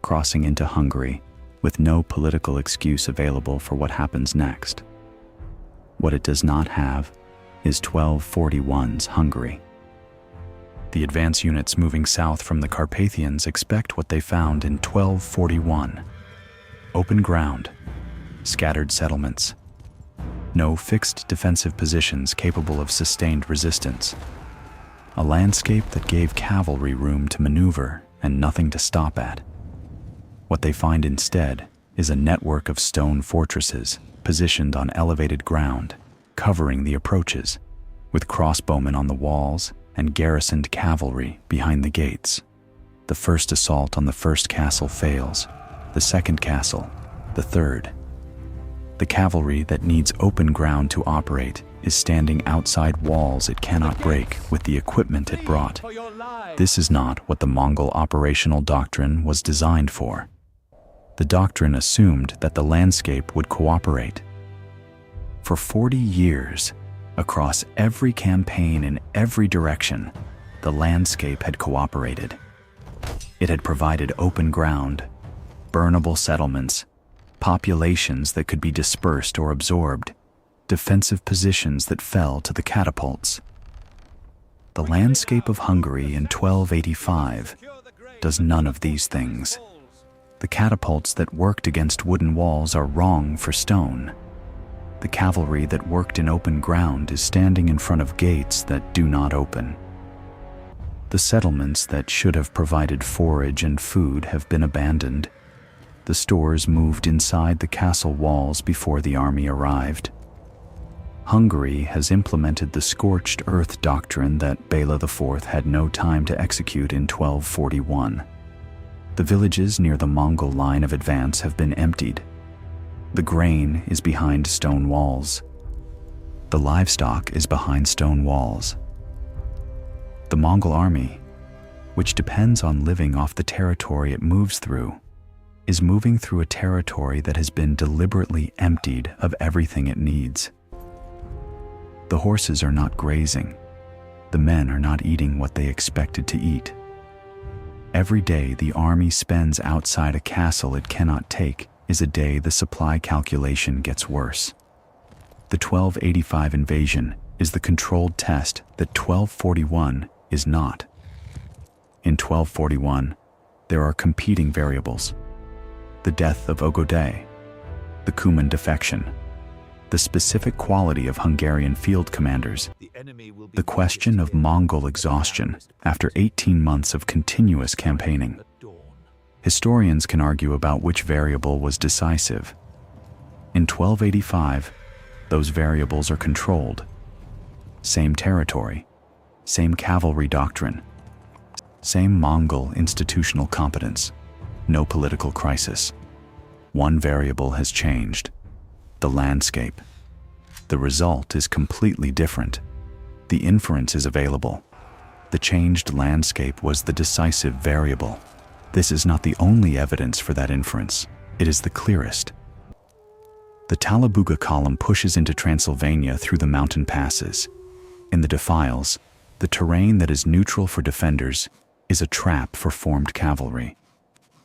crossing into Hungary with no political excuse available for what happens next. What it does not have is 1241's Hungary. The advance units moving south from the Carpathians expect what they found in 1241. Open ground, scattered settlements, no fixed defensive positions capable of sustained resistance, a landscape that gave cavalry room to maneuver and nothing to stop at. What they find instead is a network of stone fortresses positioned on elevated ground, covering the approaches, with crossbowmen on the walls and garrisoned cavalry behind the gates. The first assault on the first castle fails, the second castle, the third. The cavalry that needs open ground to operate is standing outside walls it cannot break with the equipment it brought. This is not what the Mongol operational doctrine was designed for. The doctrine assumed that the landscape would cooperate. For 40 years, across every campaign in every direction, the landscape had cooperated. It had provided open ground, burnable settlements, populations that could be dispersed or absorbed, defensive positions that fell to the catapults. The landscape of Hungary in 1285 does none of these things. The catapults that worked against wooden walls are wrong for stone. The cavalry that worked in open ground is standing in front of gates that do not open. The settlements that should have provided forage and food have been abandoned. The stores moved inside the castle walls before the army arrived. Hungary has implemented the scorched earth doctrine that Béla IV had no time to execute in 1241. The villages near the Mongol line of advance have been emptied. The grain is behind stone walls. The livestock is behind stone walls. The Mongol army, which depends on living off the territory it moves through, is moving through a territory that has been deliberately emptied of everything it needs. The horses are not grazing. The men are not eating what they expected to eat. Every day the army spends outside a castle it cannot take is a day the supply calculation gets worse. The 1285 invasion is the controlled test that 1241 is not. In 1241, there are competing variables. The death of Ogodé, the Cuman defection, the specific quality of Hungarian field commanders, the question of Mongol exhaustion after 18 months of continuous campaigning. Historians can argue about which variable was decisive. In 1285, those variables are controlled. Same territory, same cavalry doctrine, same Mongol institutional competence, no political crisis. One variable has changed: the landscape. The result is completely different. The inference is available. The changed landscape was the decisive variable. This is not the only evidence for that inference. It is the clearest. The Talabuga column pushes into Transylvania through the mountain passes. In the defiles, the terrain that is neutral for defenders is a trap for formed cavalry.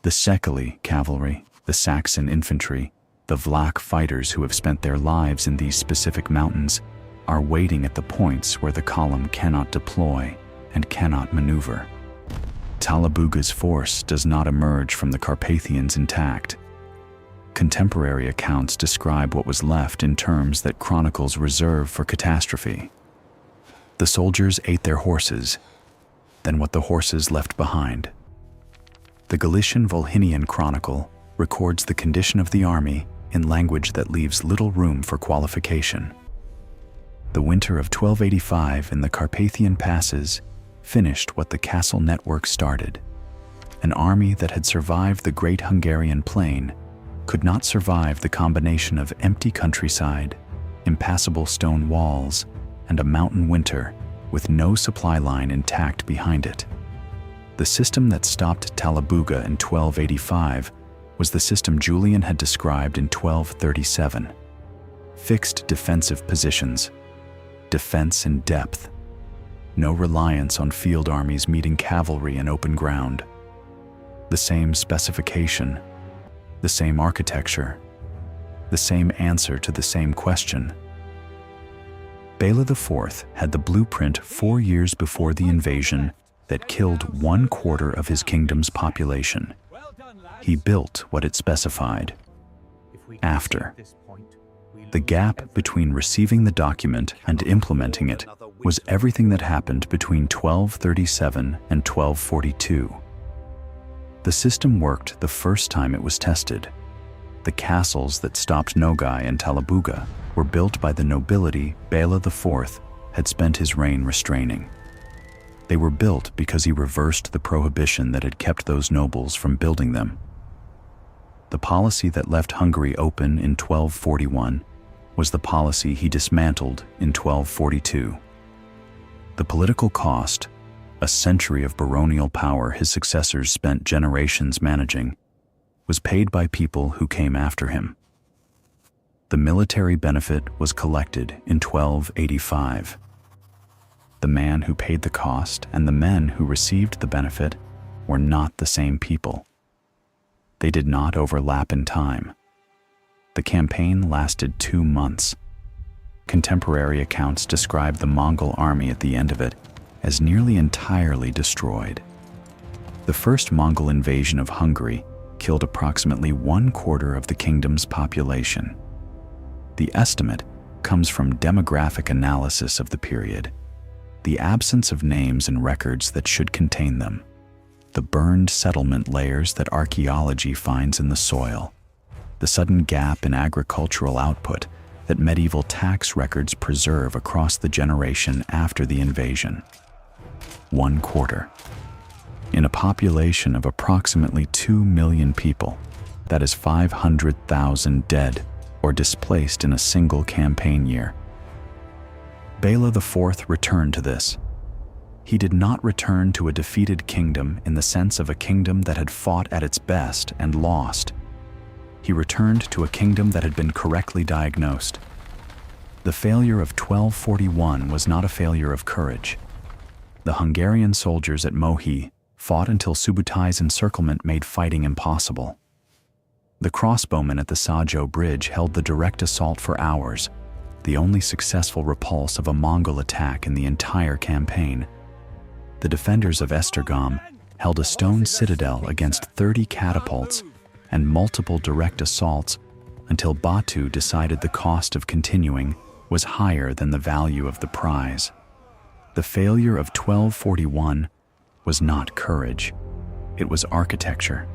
The Sekeli cavalry, the Saxon infantry, the Vlach fighters who have spent their lives in these specific mountains are waiting at the points where the column cannot deploy and cannot maneuver. Talabuga's force does not emerge from the Carpathians intact. Contemporary accounts describe what was left in terms that chronicles reserve for Catastrophe. The soldiers ate their horses, then what the horses left behind. The Galician Volhynian Chronicle records the condition of the army in language that leaves little room for qualification. The winter of 1285 in the Carpathian passes finished what the castle network started. An army that had survived the Great Hungarian Plain could not survive the combination of empty countryside, impassable stone walls, and a mountain winter with no supply line intact behind it. The system that stopped Talabuga in 1285 was the system Julian had described in 1237. Fixed defensive positions, defense in depth, no reliance on field armies meeting cavalry in open ground. The same specification, the same architecture, the same answer to the same question. Béla IV had the blueprint 4 years before the invasion that killed 1/4 of his kingdom's population. He built what it specified. After, the gap between receiving the document and implementing it was everything that happened between 1237 and 1242. The system worked the first time it was tested. The castles that stopped Nogai and Talabuga were built by the nobility Béla IV had spent his reign restraining. They were built because he reversed the prohibition that had kept those nobles from building them. The policy that left Hungary open in 1241 was the policy he dismantled in 1242. The political cost, a century of baronial power his successors spent generations managing, was paid by people who came after him. The military benefit was collected in 1285. The man who paid the cost and the men who received the benefit were not the same people. They did not overlap in time. The campaign lasted 2 months. Contemporary accounts describe the Mongol army at the end of it as nearly entirely destroyed. The first Mongol invasion of Hungary killed approximately 1/4 of the kingdom's population. The estimate comes from demographic analysis of the period, the absence of names and records that should contain them, the burned settlement layers that archaeology finds in the soil, the sudden gap in agricultural output that medieval tax records preserve across the generation after the invasion. 1/4. In a population of approximately 2 million people, that is 500,000 dead or displaced in a single campaign year. Béla IV returned to this. He did not return to a defeated kingdom in the sense of a kingdom that had fought at its best and lost. He returned to a kingdom that had been correctly diagnosed. The failure of 1241 was not a failure of courage. The Hungarian soldiers at Mohi fought until Subutai's encirclement made fighting impossible. The crossbowmen at the Sajó Bridge held the direct assault for hours, the only successful repulse of a Mongol attack in the entire campaign. The defenders of Esztergom held a stone citadel against 30 catapults and multiple direct assaults until Batu decided the cost of continuing was higher than the value of the prize. The failure of 1241 was not courage, it was architecture.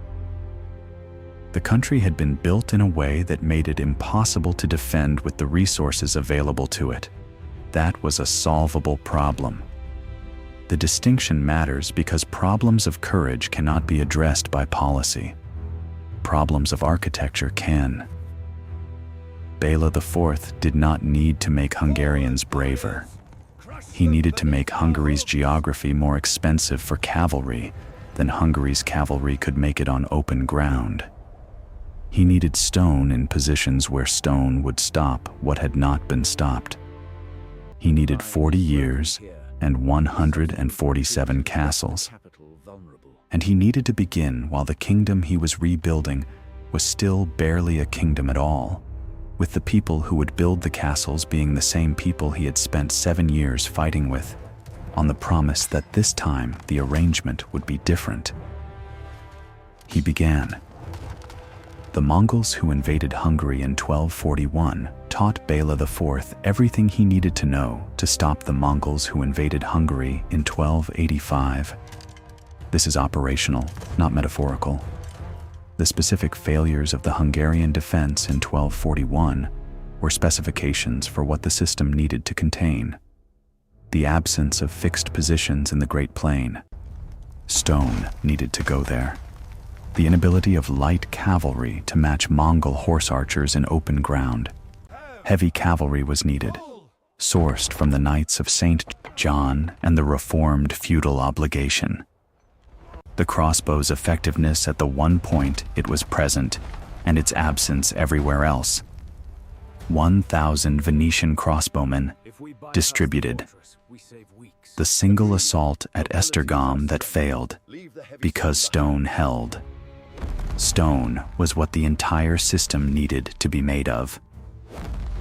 The country had been built in a way that made it impossible to defend with the resources available to it. That was a solvable problem. The distinction matters because problems of courage cannot be addressed by policy. Problems of architecture can. Béla IV did not need to make Hungarians braver. He needed to make Hungary's geography more expensive for cavalry than Hungary's cavalry could make it on open ground. He needed stone in positions where stone would stop what had not been stopped. He needed 40 years and 147 castles. And he needed to begin while the kingdom he was rebuilding was still barely a kingdom at all, with the people who would build the castles being the same people he had spent 7 years fighting with, on the promise that this time the arrangement would be different. He began. The Mongols who invaded Hungary in 1241 taught Béla IV everything he needed to know to stop the Mongols who invaded Hungary in 1285. This is operational, not metaphorical. The specific failures of the Hungarian defense in 1241 were specifications for what the system needed to contain. The absence of fixed positions in the Great Plain. Stone needed to go there. The inability of light cavalry to match Mongol horse archers in open ground. Heavy cavalry was needed, sourced from the Knights of St. John and the reformed feudal obligation. The crossbow's effectiveness at the one point it was present, and its absence everywhere else. 1,000 Venetian crossbowmen distributed. The single assault at Esztergom that failed, because stone held. Stone was what the entire system needed to be made of.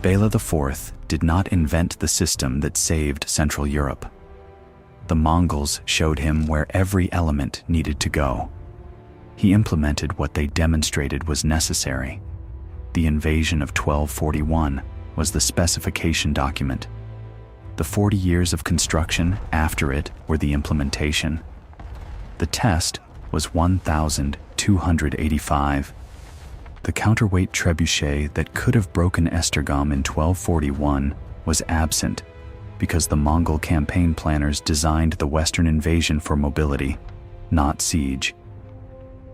Béla IV did not invent the system that saved Central Europe. The Mongols showed him where every element needed to go. He implemented what they demonstrated was necessary. The invasion of 1241 was the specification document. The 40 years of construction after it were the implementation. The test was 1,285. The counterweight trebuchet that could have broken Esztergom in 1241 was absent because the Mongol campaign planners designed the Western invasion for mobility, not siege.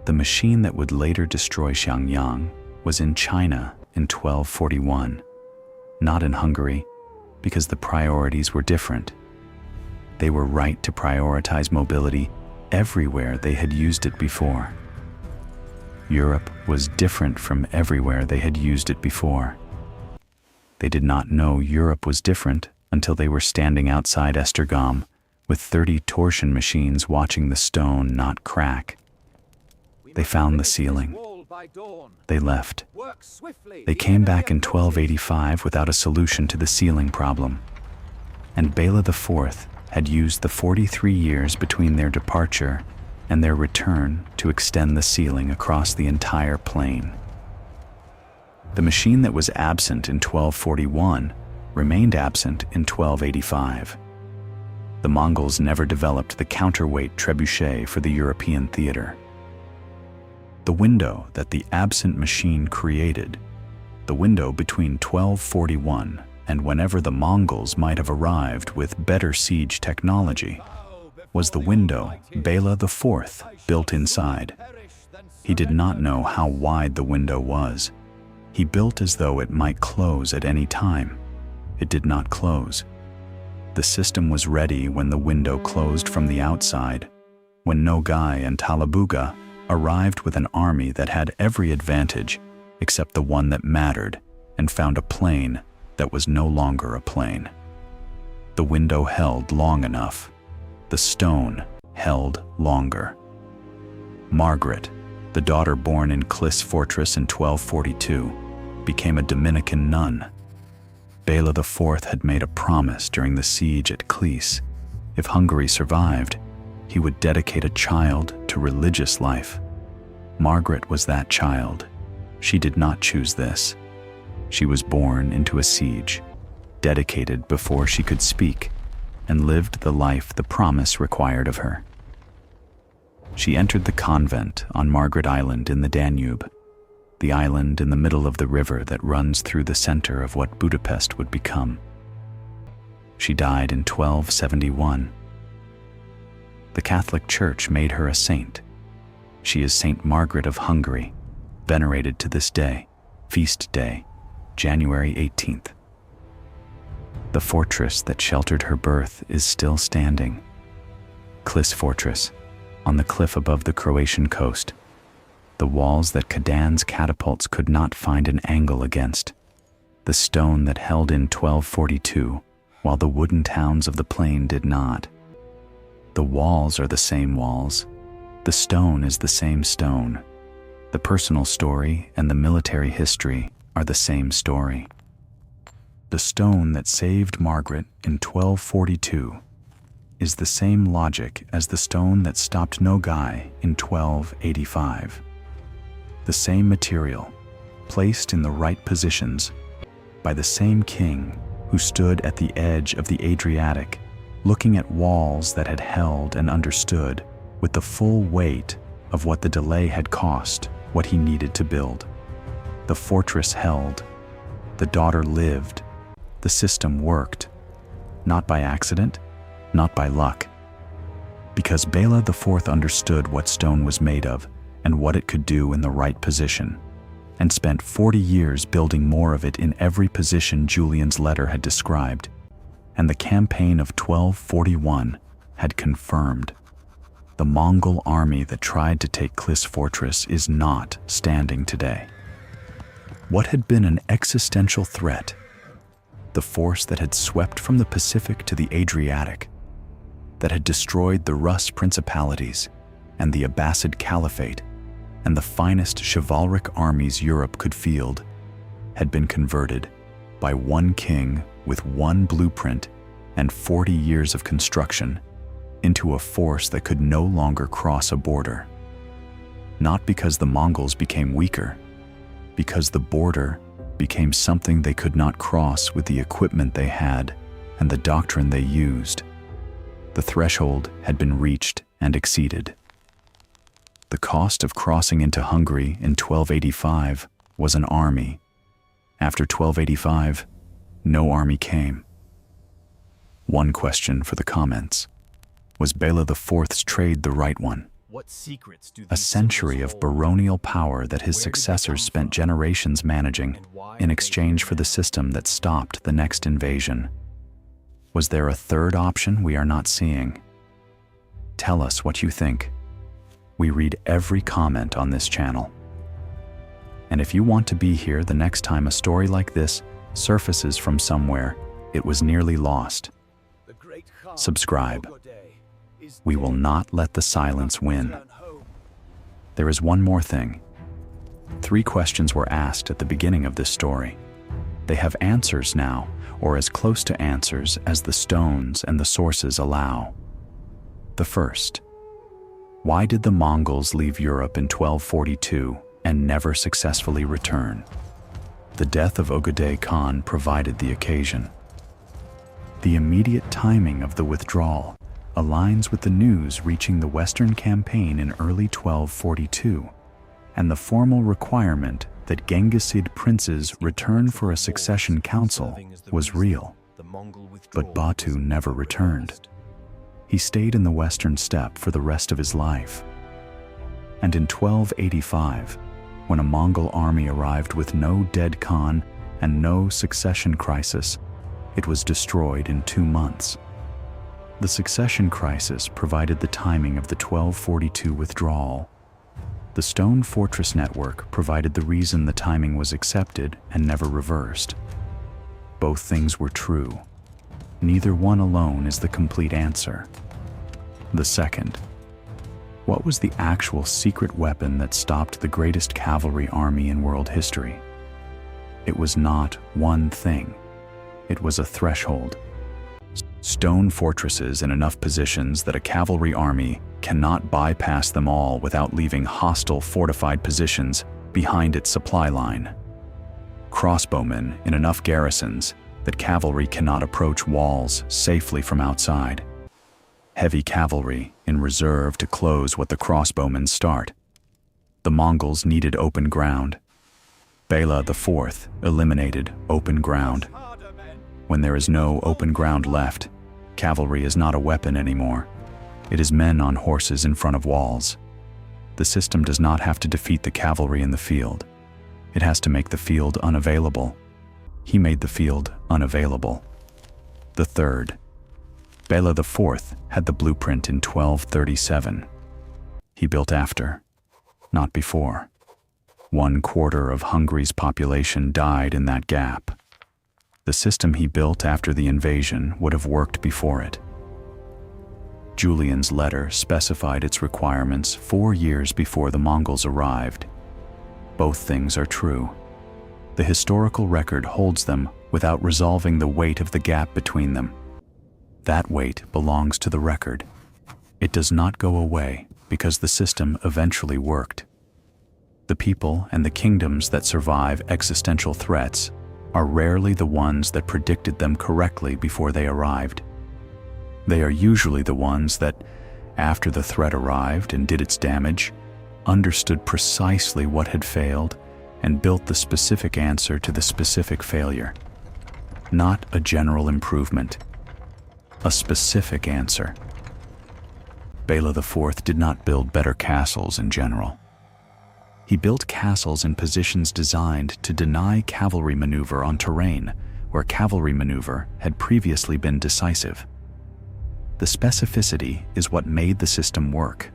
The machine that would later destroy Xiangyang was in China in 1241, not in Hungary, because the priorities were different. They were right to prioritize mobility everywhere they had used it before. Europe was different from everywhere they had used it before. They did not know Europe was different until they were standing outside Esztergom with 30 torsion machines watching the stone not crack. They found the ceiling. They left. They came back in 1285 without a solution to the ceiling problem. And Béla IV had used the 43 years between their departure and their return to extend the ceiling across the entire plain. The machine that was absent in 1241 remained absent in 1285. The Mongols never developed the counterweight trebuchet for the European theater. The window that the absent machine created, the window between 1241 and whenever the Mongols might have arrived with better siege technology, was the window Béla IV built inside. He did not know how wide the window was. He built as though it might close at any time. It did not close. The system was ready when the window closed from the outside, when Nogai and Talabuga arrived with an army that had every advantage except the one that mattered and found a plain that was no longer a plain. The window held long enough. The stone held longer. Margaret, the daughter born in Klis Fortress in 1242, became a Dominican nun. Béla IV had made a promise during the siege at Klis. If Hungary survived, he would dedicate a child to religious life. Margaret was that child. She did not choose this. She was born into a siege, dedicated before she could speak, and lived the life the promise required of her. She entered the convent on Margaret Island in the Danube. the island in the middle of the river that runs through the center of what Budapest would become. She died in 1271. The Catholic Church made her a saint. She is Saint Margaret of Hungary, venerated to this day, feast day, January 18th. The fortress that sheltered her birth is still standing. Klis Fortress, on the cliff above the Croatian coast, the walls that Kadan's catapults could not find an angle against, the stone that held in 1242, while the wooden towns of the plain did not. The walls are the same walls, the stone is the same stone, the personal story and the military history are the same story. The stone that saved Margaret in 1242 is the same logic as the stone that stopped Nogai in 1285. The same material, placed in the right positions, by the same king who stood at the edge of the Adriatic, looking at walls that had held and understood with the full weight of what the delay had cost, what he needed to build. The fortress held, the daughter lived, the system worked, not by accident, not by luck. Because Béla IV understood what stone was made of and what it could do in the right position, and spent 40 years building more of it in every position Julian's letter had described, and the campaign of 1241 had confirmed. The Mongol army that tried to take Klis Fortress is not standing today. What had been an existential threat, the force that had swept from the Pacific to the Adriatic, that had destroyed the Rus principalities and the Abbasid Caliphate and the finest chivalric armies Europe could field, had been converted by one king with one blueprint and 40 years of construction into a force that could no longer cross a border. Not because the Mongols became weaker, because the border became something they could not cross with the equipment they had and the doctrine they used. The threshold had been reached and exceeded. The cost of crossing into Hungary in 1285 was an army. After 1285, no army came. One question for the comments. Was Béla IV's trade the right one? What secrets do A century of baronial power that his successors spent generations managing in exchange for the system that stopped the next invasion. Was there a third option we are not seeing? Tell us what you think. We read every comment on this channel. And if you want to be here the next time a story like this surfaces from somewhere it was nearly lost, subscribe. We will not let the silence win. There is one more thing. 3 questions were asked at the beginning of this story. They have answers now, or as close to answers as the stones and the sources allow. The first, why did the Mongols leave Europe in 1242 and never successfully return? The death of Ögedei Khan provided the occasion. The immediate timing of the withdrawal aligns with the news reaching the Western campaign in early 1242, and the formal requirement that Gengisid princes return for a succession council was real. But Batu never returned. He stayed in the Western steppe for the rest of his life. And in 1285, when a Mongol army arrived with no dead Khan and no succession crisis, it was destroyed in 2 months. The succession crisis provided the timing of the 1242 withdrawal. The stone fortress network provided the reason the timing was accepted and never reversed. Both things were true. Neither one alone is the complete answer. The second, what was the actual secret weapon that stopped the greatest cavalry army in world history? It was not one thing. It was a threshold. Stone fortresses in enough positions that a cavalry army cannot bypass them all without leaving hostile fortified positions behind its supply line. Crossbowmen in enough garrisons that cavalry cannot approach walls safely from outside. Heavy cavalry in reserve to close what the crossbowmen start. The Mongols needed open ground, Béla IV eliminated open ground. When there is no open ground left, cavalry is not a weapon anymore. It is men on horses in front of walls. The system does not have to defeat the cavalry in the field. It has to make the field unavailable. He made the field unavailable. The third. Béla IV had the blueprint in 1237. He built after, not before. 1/4 of Hungary's population died in that gap. The system he built after the invasion would have worked before it. Julian's letter specified its requirements 4 years before the Mongols arrived. Both things are true. The historical record holds them without resolving the weight of the gap between them. That weight belongs to the record. It does not go away because the system eventually worked. The people and the kingdoms that survive existential threats are rarely the ones that predicted them correctly before they arrived. They are usually the ones that, after the threat arrived and did its damage, understood precisely what had failed and built the specific answer to the specific failure. Not a general improvement, a specific answer. Béla IV did not build better castles in general. He built castles in positions designed to deny cavalry maneuver on terrain where cavalry maneuver had previously been decisive. The specificity is what made the system work.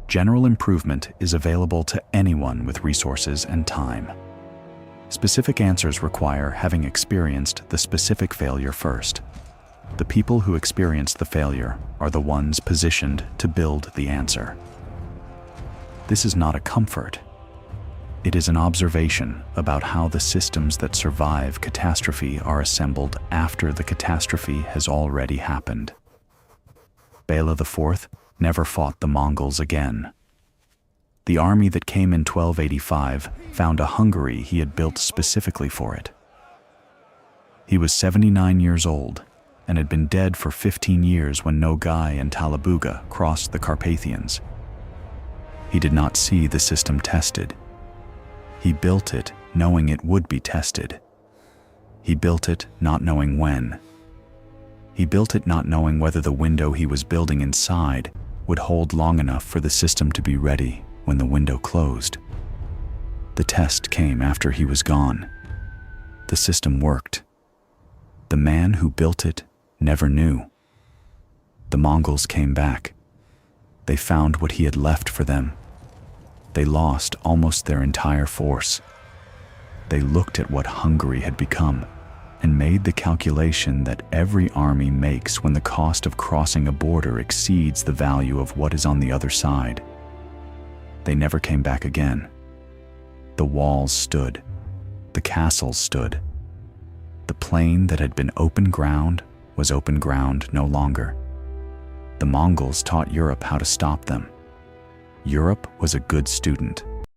General improvement is available to anyone with resources and time. Specific answers require having experienced the specific failure first. The people who experience the failure are the ones positioned to build the answer. This is not a comfort. It is an observation about how the systems that survive catastrophe are assembled after the catastrophe has already happened. Béla IV never fought the Mongols again. The army that came in 1285 found a Hungary he had built specifically for it. He was 79 years old and had been dead for 15 years when Nogai and Talabuga crossed the Carpathians. He did not see the system tested. He built it knowing it would be tested. He built it not knowing when. He built it not knowing whether the window he was building inside would hold long enough for the system to be ready when the window closed. The test came after he was gone. The system worked. The man who built it never knew. The Mongols came back. They found what he had left for them. They lost almost their entire force. They looked at what Hungary had become and made the calculation that every army makes when the cost of crossing a border exceeds the value of what is on the other side. They never came back again. The walls stood. The castles stood. The plain that had been open ground was open ground no longer. The Mongols taught Europe how to stop them. Europe was a good student.